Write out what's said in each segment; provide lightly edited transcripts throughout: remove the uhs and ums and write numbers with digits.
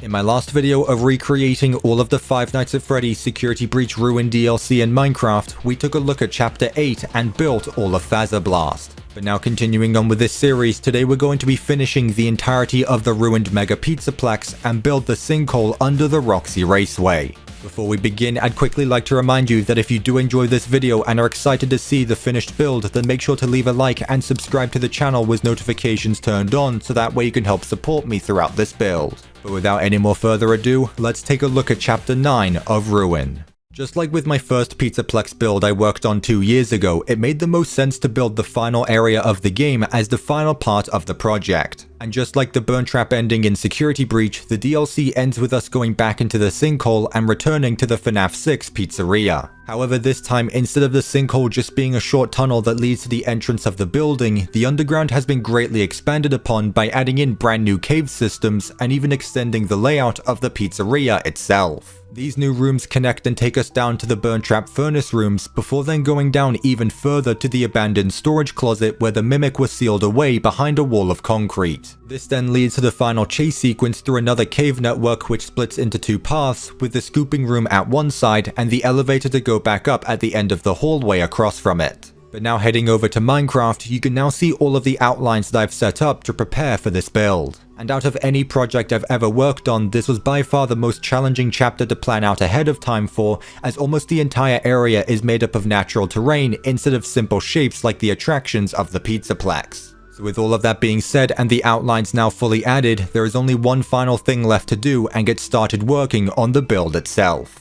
In my last video of recreating all of the Five Nights at Freddy's Security Breach Ruin DLC in Minecraft, we took a look at Chapter 8 and built all of Fazer Blast. But now continuing on with this series, today we're going to be finishing the entirety of the ruined Mega Pizzaplex and build the Sinkhole under the Roxy Raceway. Before we begin, I'd quickly like to remind you that if you do enjoy this video and are excited to see the finished build, then make sure to leave a like and subscribe to the channel with notifications turned on so that way you can help support me throughout this build. But without any more further ado, let's take a look at Chapter 9 of Ruin. Just like with my first Pizzaplex build I worked on 2 years ago, it made the most sense to build the final area of the game as the final part of the project. And just like the burn trap ending in Security Breach, the DLC ends with us going back into the sinkhole and returning to the FNAF 6 pizzeria. However, this time, instead of the sinkhole just being a short tunnel that leads to the entrance of the building, the underground has been greatly expanded upon by adding in brand new cave systems and even extending the layout of the pizzeria itself. These new rooms connect and take us down to the burn trap furnace rooms, before then going down even further to the abandoned storage closet where the mimic was sealed away behind a wall of concrete. This then leads to the final chase sequence through another cave network which splits into two paths, with the scooping room at one side and the elevator to go back up at the end of the hallway across from it. But now heading over to Minecraft, you can now see all of the outlines that I've set up to prepare for this build. And out of any project I've ever worked on, this was by far the most challenging chapter to plan out ahead of time for, as almost the entire area is made up of natural terrain instead of simple shapes like the attractions of the Pizzaplex. So with all of that being said and the outlines now fully added, there is only one final thing left to do and get started working on the build itself.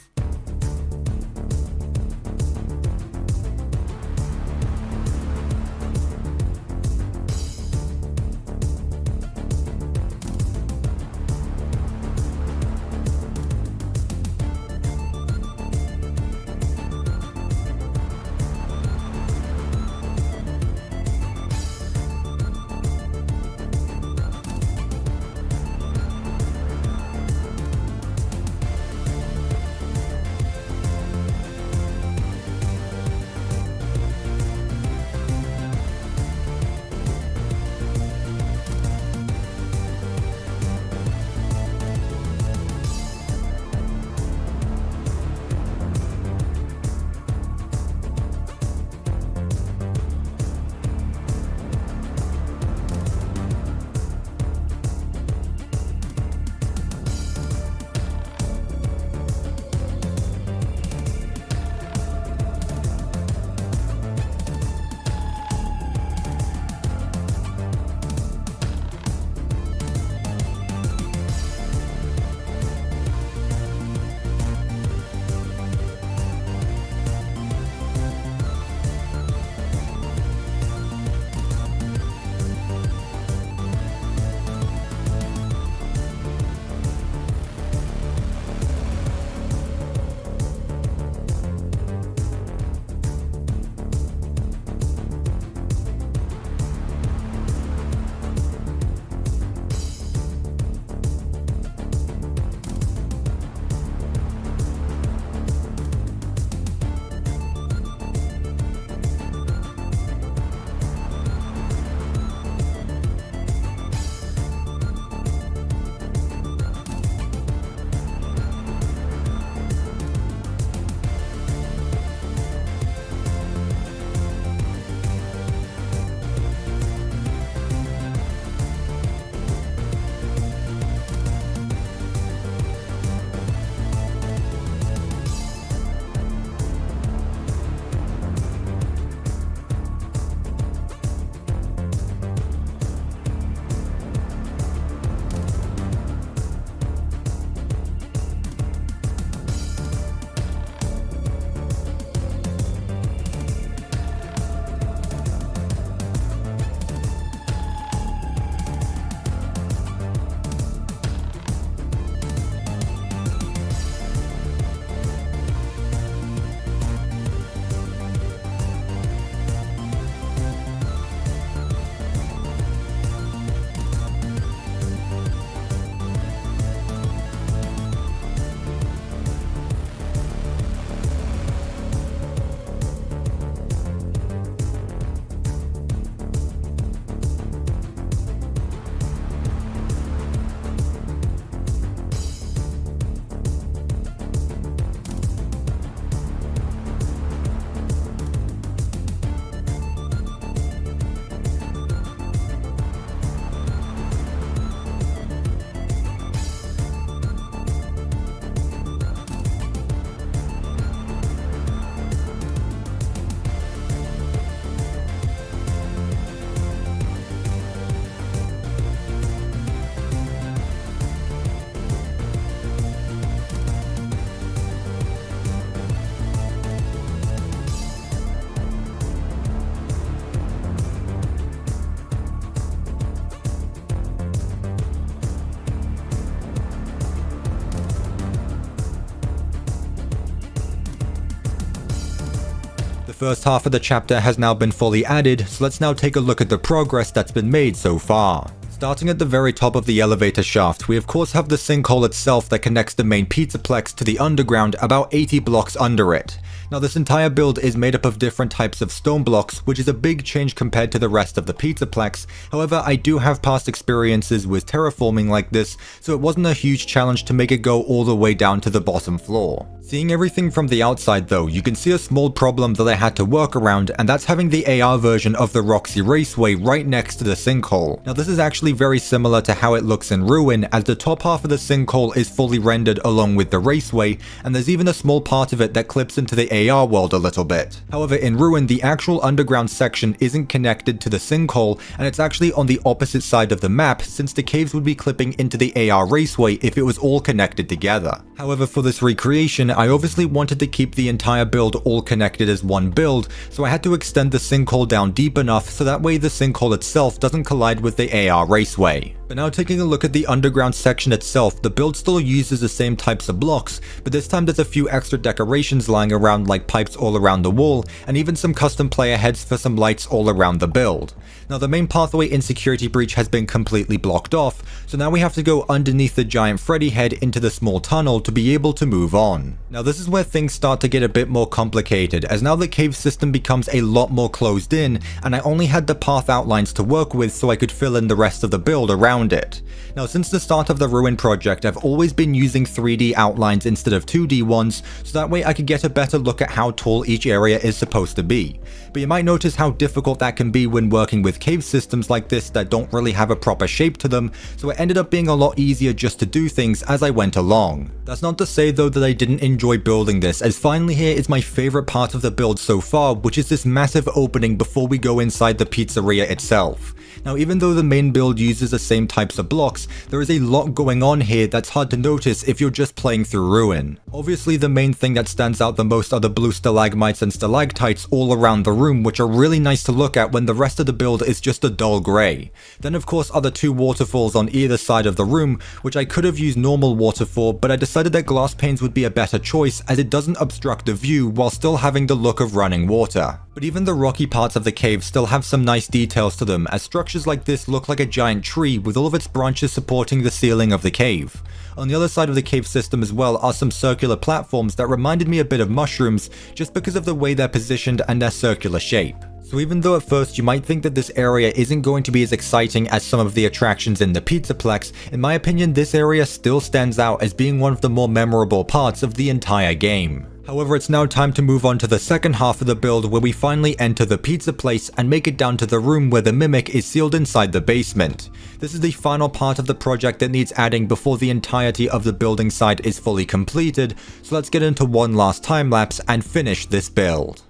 first half of the chapter has now been fully added, so let's now take a look at the progress that's been made so far. Starting at the very top of the elevator shaft, we of course have the sinkhole itself that connects the main pizzaplex to the underground about 80 blocks under it. Now this entire build is made up of different types of stone blocks, which is a big change compared to the rest of the pizzaplex. However, I do have past experiences with terraforming like this, so it wasn't a huge challenge to make it go all the way down to the bottom floor. Seeing everything from the outside though, you can see a small problem that I had to work around, and that's having the AR version of the Roxy Raceway right next to the sinkhole. Now this is actually very similar to how it looks in Ruin, as the top half of the sinkhole is fully rendered along with the raceway, and there's even a small part of it that clips into the AR world a little bit. However, in Ruin, the actual underground section isn't connected to the sinkhole, and it's actually on the opposite side of the map, since the caves would be clipping into the AR raceway if it was all connected together. However, for this recreation, I obviously wanted to keep the entire build all connected as one build, so I had to extend the sinkhole down deep enough so that way the sinkhole itself doesn't collide with the AR raceway. But now taking a look at the underground section itself, the build still uses the same types of blocks, but this time there's a few extra decorations lying around like pipes all around the wall, and even some custom player heads for some lights all around the build. Now the main pathway in Security Breach has been completely blocked off, so now we have to go underneath the giant Freddy head into the small tunnel to be able to move on. Now this is where things start to get a bit more complicated, as now the cave system becomes a lot more closed in, and I only had the path outlines to work with so I could fill in the rest of the build around it. Now since the start of the Ruin project, I've always been using 3D outlines instead of 2D ones, so that way I could get a better look at how tall each area is supposed to be. But you might notice how difficult that can be when working with cave systems like this that don't really have a proper shape to them, so it ended up being a lot easier just to do things as I went along. That's not to say though that I didn't enjoy building this, as finally here is my favorite part of the build so far, which is this massive opening before we go inside the pizzeria itself. Now even though the main build uses the same types of blocks, there is a lot going on here that's hard to notice if you're just playing through Ruin. Obviously the main thing that stands out the most are the blue stalagmites and stalactites all around the room, which are really nice to look at when the rest of the build is just a dull grey. Then of course are the two waterfalls on either side of the room, which I could have used normal water for, but I decided that glass panes would be a better choice as it doesn't obstruct the view while still having the look of running water. But even the rocky parts of the cave still have some nice details to them, as structures like this look like a giant tree with all of its branches supporting the ceiling of the cave. On the other side of the cave system as well are some circular platforms that reminded me a bit of mushrooms just because of the way they're positioned and their circular shape. So even though at first you might think that this area isn't going to be as exciting as some of the attractions in the Pizzaplex, in my opinion this area still stands out as being one of the more memorable parts of the entire game. However, it's now time to move on to the second half of the build where we finally enter the pizza place and make it down to the room where the Mimic is sealed inside the basement. This is the final part of the project that needs adding before the entirety of the building site is fully completed, so let's get into one last time lapse and finish this build.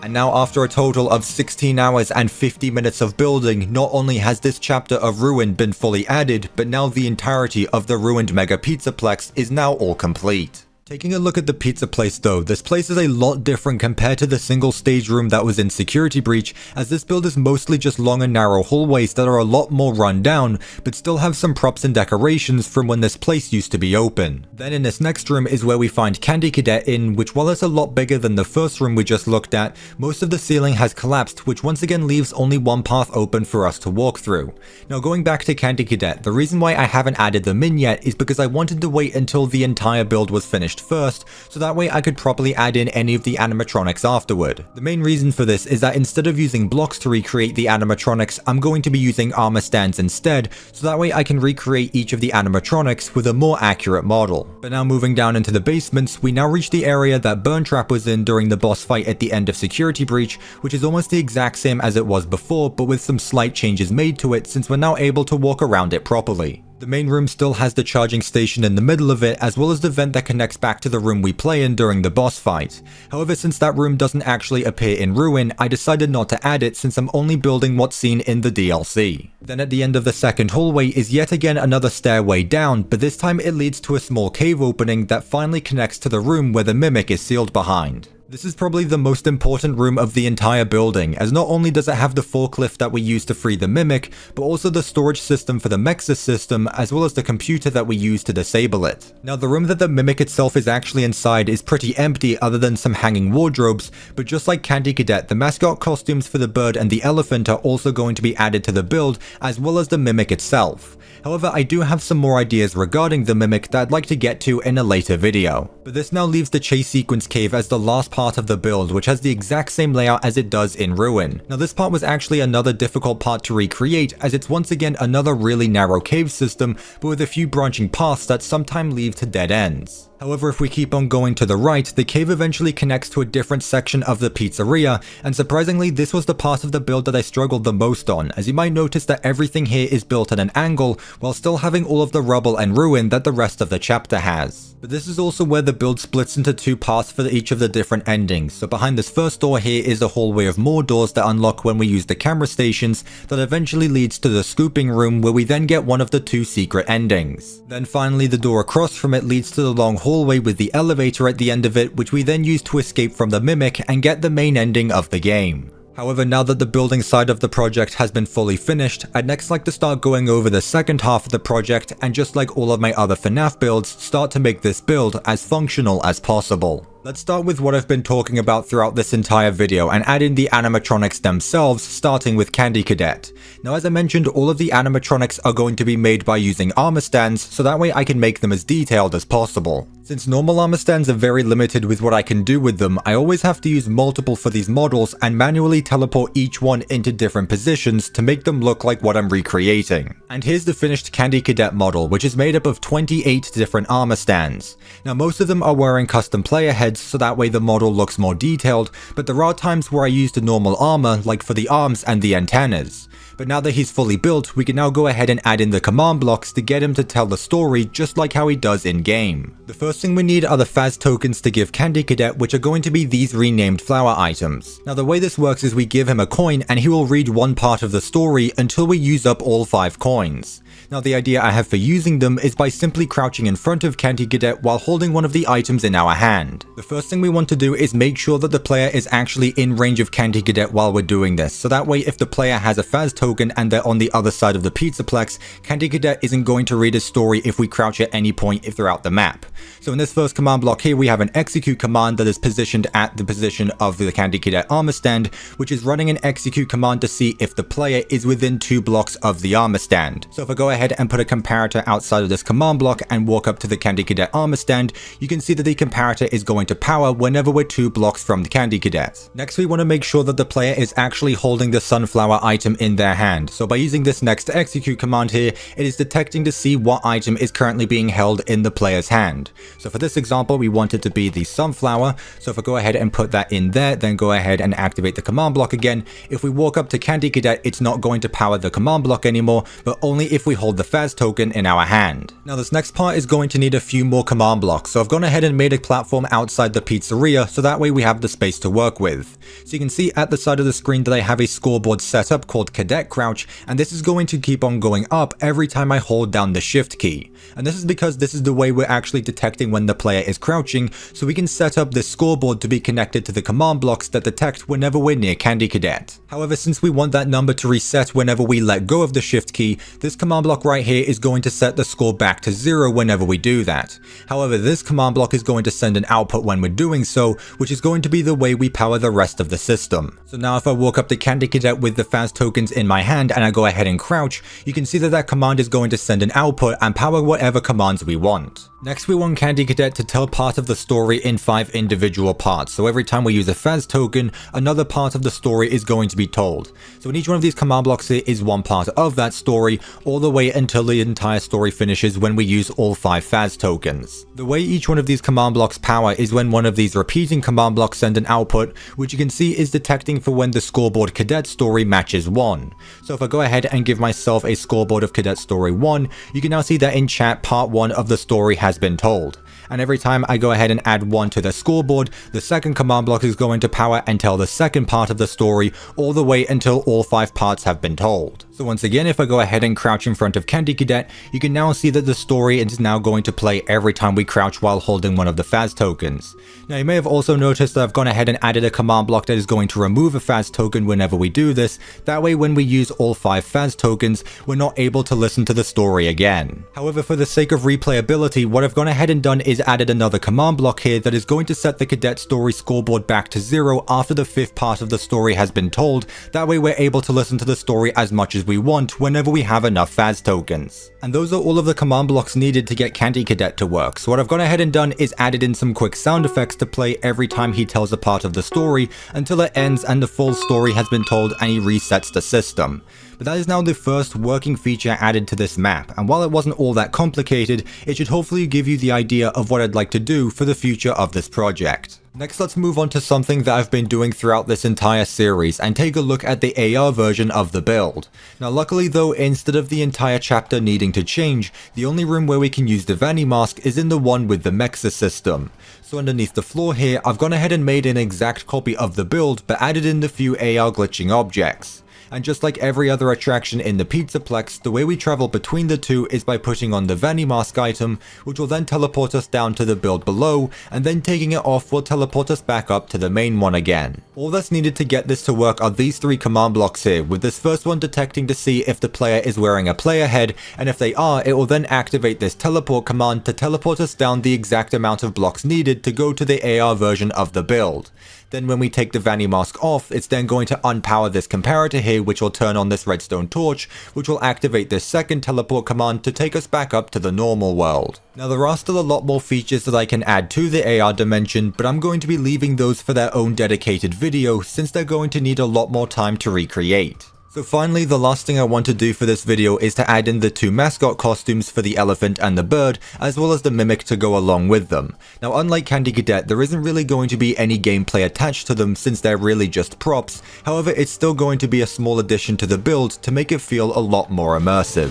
And now after a total of 16 hours and 50 minutes of building, not only has this chapter of Ruin been fully added, but now the entirety of the ruined Mega Pizzaplex is now all complete. Taking a look at the pizza place though, this place is a lot different compared to the single stage room that was in Security Breach, as this build is mostly just long and narrow hallways that are a lot more run down, but still have some props and decorations from when this place used to be open. Then in this next room is where we find Candy Cadet in, which while it's a lot bigger than the first room we just looked at, most of the ceiling has collapsed, which once again leaves only one path open for us to walk through. Now going back to Candy Cadet, the reason why I haven't added them in yet is because I wanted to wait until the entire build was finished first, so that way I could properly add in any of the animatronics afterward. The main reason for this is that instead of using blocks to recreate the animatronics, I'm going to be using armor stands instead, so that way I can recreate each of the animatronics with a more accurate model. But now moving down into the basements, we now reach the area that Burntrap was in during the boss fight at the end of Security Breach, which is almost the exact same as it was before, but with some slight changes made to it since we're now able to walk around it properly. The main room still has the charging station in the middle of it, as well as the vent that connects back to the room we play in during the boss fight. However, since that room doesn't actually appear in Ruin, I decided not to add it since I'm only building what's seen in the DLC. Then at the end of the second hallway is yet again another stairway down, but this time it leads to a small cave opening that finally connects to the room where the Mimic is sealed behind. This is probably the most important room of the entire building, as not only does it have the forklift that we use to free the Mimic, but also the storage system for the Mexa system, as well as the computer that we use to disable it. Now the room that the Mimic itself is actually inside is pretty empty other than some hanging wardrobes, but just like Candy Cadet, the mascot costumes for the bird and the elephant are also going to be added to the build, as well as the Mimic itself. However, I do have some more ideas regarding the Mimic that I'd like to get to in a later video. But this now leaves the chase sequence cave as the last part of the build, which has the exact same layout as it does in Ruin. Now this part was actually another difficult part to recreate, as it's once again another really narrow cave system, but with a few branching paths that sometimes lead to dead ends. However, if we keep on going to the right, the cave eventually connects to a different section of the pizzeria, and surprisingly this was the part of the build that I struggled the most on, as you might notice that everything here is built at an angle, while still having all of the rubble and ruin that the rest of the chapter has. But this is also where the build splits into two parts for each of the different endings. So behind this first door here is a hallway of more doors that unlock when we use the camera stations, that eventually leads to the scooping room where we then get one of the two secret endings. Then finally the door across from it leads to the long hallway with the elevator at the end of it, which we then use to escape from the Mimic and get the main ending of the game. However, now that the building side of the project has been fully finished, I'd next like to start going over the second half of the project, and just like all of my other FNAF builds, start to make this build as functional as possible. Let's start with what I've been talking about throughout this entire video and add in the animatronics themselves, starting with Candy Cadet. Now as I mentioned, all of the animatronics are going to be made by using armor stands, so that way I can make them as detailed as possible. Since normal armor stands are very limited with what I can do with them, I always have to use multiple for these models and manually teleport each one into different positions to make them look like what I'm recreating. And here's the finished Candy Cadet model, which is made up of 28 different armor stands. Now most of them are wearing custom player heads, so that way the model looks more detailed, but there are times where I used the normal armor, like for the arms and the antennas. But now that he's fully built, we can now go ahead and add in the command blocks to get him to tell the story just like how he does in game. The first thing we need are the Faz tokens to give Candy Cadet, which are going to be these renamed flower items. Now the way this works is we give him a coin and he will read one part of the story until we use up all 5 coins. Now the idea I have for using them is by simply crouching in front of Candy Cadet while holding one of the items in our hand. The first thing we want to do is make sure that the player is actually in range of Candy Cadet while we're doing this, so that way if the player has a Faz token and they're on the other side of the Pizzaplex, Candy Cadet isn't going to read a story if we crouch at any point throughout the map. So in this first command block here we have an execute command that is positioned at the position of the Candy Cadet armor stand, which is running an execute command to see if the player is within 2 blocks of the armor stand. So if I go ahead and put a comparator outside of this command block and walk up to the Candy Cadet armor stand, you can see that the comparator is going to power whenever we're 2 blocks from the Candy Cadet. Next we want to make sure that the player is actually holding the sunflower item in their hand. So by using this next to execute command here, it is detecting to see what item is currently being held in the player's hand. So for this example, we want it to be the sunflower. So if I go ahead and put that in there, then go ahead and activate the command block again. If we walk up to Candy Cadet, it's not going to power the command block anymore, but only if we hold the Faz token in our hand. Now this next part is going to need a few more command blocks. So I've gone ahead and made a platform outside the pizzeria, so that way we have the space to work with. So you can see at the side of the screen that I have a scoreboard set up called Cadet Crouch, and this is going to keep on going up every time I hold down the shift key. And this is because this is the way we're actually detecting when the player is crouching, so we can set up this scoreboard to be connected to the command blocks that detect whenever we're near Candy Cadet. However, since we want that number to reset whenever we let go of the shift key, this command block right here is going to set the score back to 0 whenever we do that. However, this command block is going to send an output when we're doing so, which is going to be the way we power the rest of the system. So now if I walk up to Candy Cadet with the Faz tokens in my hand and I go ahead and crouch, you can see that that command is going to send an output and power whatever commands we want. Next, we want Candy Cadet to tell part of the story in 5 individual parts. So every time we use a Faz token, another part of the story is going to be told. So in each one of these command blocks here is one part of that story, all the way until the entire story finishes when we use all 5 Faz tokens. The way each one of these command blocks power is when one of these repeating command blocks send an output, which you can see is detecting for when the scoreboard Cadet story matches 1. So if I go ahead and give myself a scoreboard of Cadet story 1, you can now see that in chat part 1 of the story has been told. And every time I go ahead and add 1 to the scoreboard, the second command block is going to power and tell the second part of the story all the way until all 5 parts have been told. So once again, if I go ahead and crouch in front of Candy Cadet, you can now see that the story is now going to play every time we crouch while holding one of the Faz tokens. Now you may have also noticed that I've gone ahead and added a command block that is going to remove a Faz token whenever we do this. That way when we use all 5 Faz tokens, we're not able to listen to the story again. However, for the sake of replayability, what I've gone ahead and done is added another command block here that is going to set the Cadet story scoreboard back to 0 after the 5th part of the story has been told. That way we're able to listen to the story as much as we want whenever we have enough Faz tokens. And those are all of the command blocks needed to get Candy Cadet to work. So what I've gone ahead and done is added in some quick sound effects to play every time he tells a part of the story until it ends and the full story has been told and he resets the system. But that is now the first working feature added to this map, and while it wasn't all that complicated, it should hopefully give you the idea of what I'd like to do for the future of this project. Next, let's move on to something that I've been doing throughout this entire series and take a look at the AR version of the build. Now luckily though, instead of the entire chapter needing to change, the only room where we can use the Vanny mask is in the one with the Mexa system. So underneath the floor here, I've gone ahead and made an exact copy of the build but added in the few AR glitching objects. And just like every other attraction in the Pizzaplex, the way we travel between the two is by putting on the Vanny mask item, which will then teleport us down to the build below, and then taking it off will teleport us back up to the main one again. All that's needed to get this to work are these 3 command blocks here, with this first one detecting to see if the player is wearing a player head, and if they are, it will then activate this teleport command to teleport us down the exact amount of blocks needed to go to the AR version of the build. Then when we take the Vanny mask off, it's then going to unpower this comparator here, which will turn on this redstone torch, which will activate this second teleport command to take us back up to the normal world. Now there are still a lot more features that I can add to the AR dimension, but I'm going to be leaving those for their own dedicated video since they're going to need a lot more time to recreate. So finally, the last thing I want to do for this video is to add in the 2 mascot costumes for the elephant and the bird, as well as the mimic to go along with them. Now unlike Candy Cadet, there isn't really going to be any gameplay attached to them since they're really just props. However, it's still going to be a small addition to the build to make it feel a lot more immersive.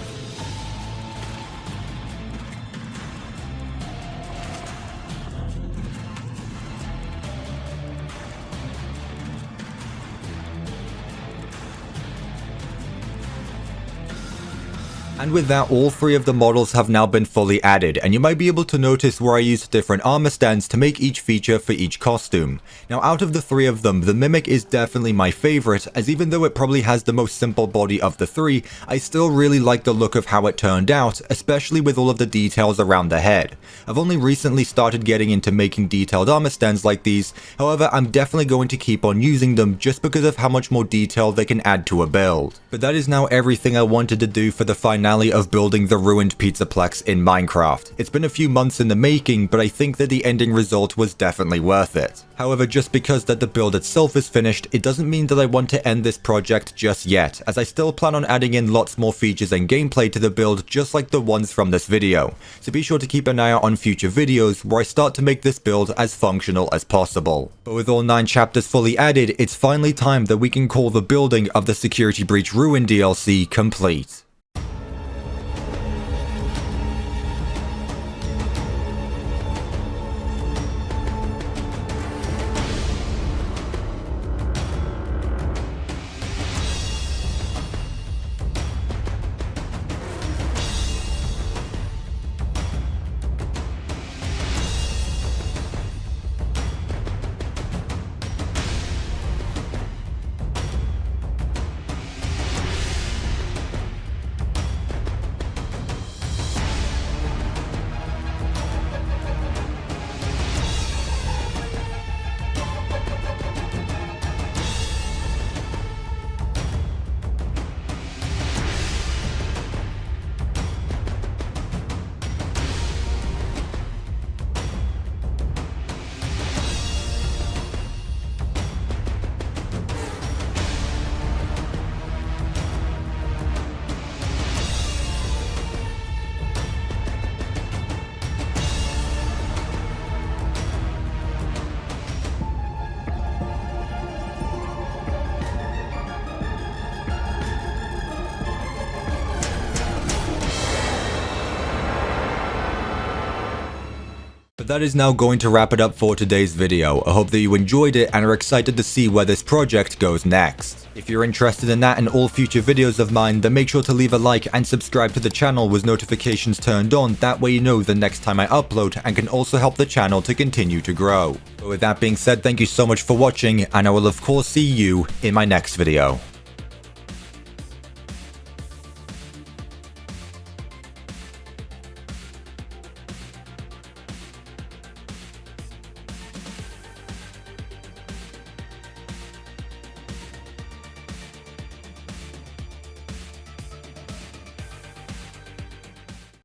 And with that, all 3 of the models have now been fully added, and you might be able to notice where I used different armor stands to make each feature for each costume. Now out of the 3 of them, the Mimic is definitely my favorite, as even though it probably has the most simple body of the 3, I still really like the look of how it turned out, especially with all of the details around the head. I've only recently started getting into making detailed armor stands like these, however I'm definitely going to keep on using them just because of how much more detail they can add to a build. But that is now everything I wanted to do for the Five finale of building the ruined Pizzaplex in Minecraft. It's been a few months in the making, but I think that the ending result was definitely worth it. However, just because that the build itself is finished, it doesn't mean that I want to end this project just yet, as I still plan on adding in lots more features and gameplay to the build just like the ones from this video. So be sure to keep an eye out on future videos where I start to make this build as functional as possible. But with all 9 chapters fully added, it's finally time that we can call the building of the Security Breach Ruin DLC complete. But that is now going to wrap it up for today's video. I hope that you enjoyed it and are excited to see where this project goes next. If you're interested in that and all future videos of mine, then make sure to leave a like and subscribe to the channel with notifications turned on, that way you know the next time I upload and can also help the channel to continue to grow. But with that being said, thank you so much for watching, and I will of course see you in my next video.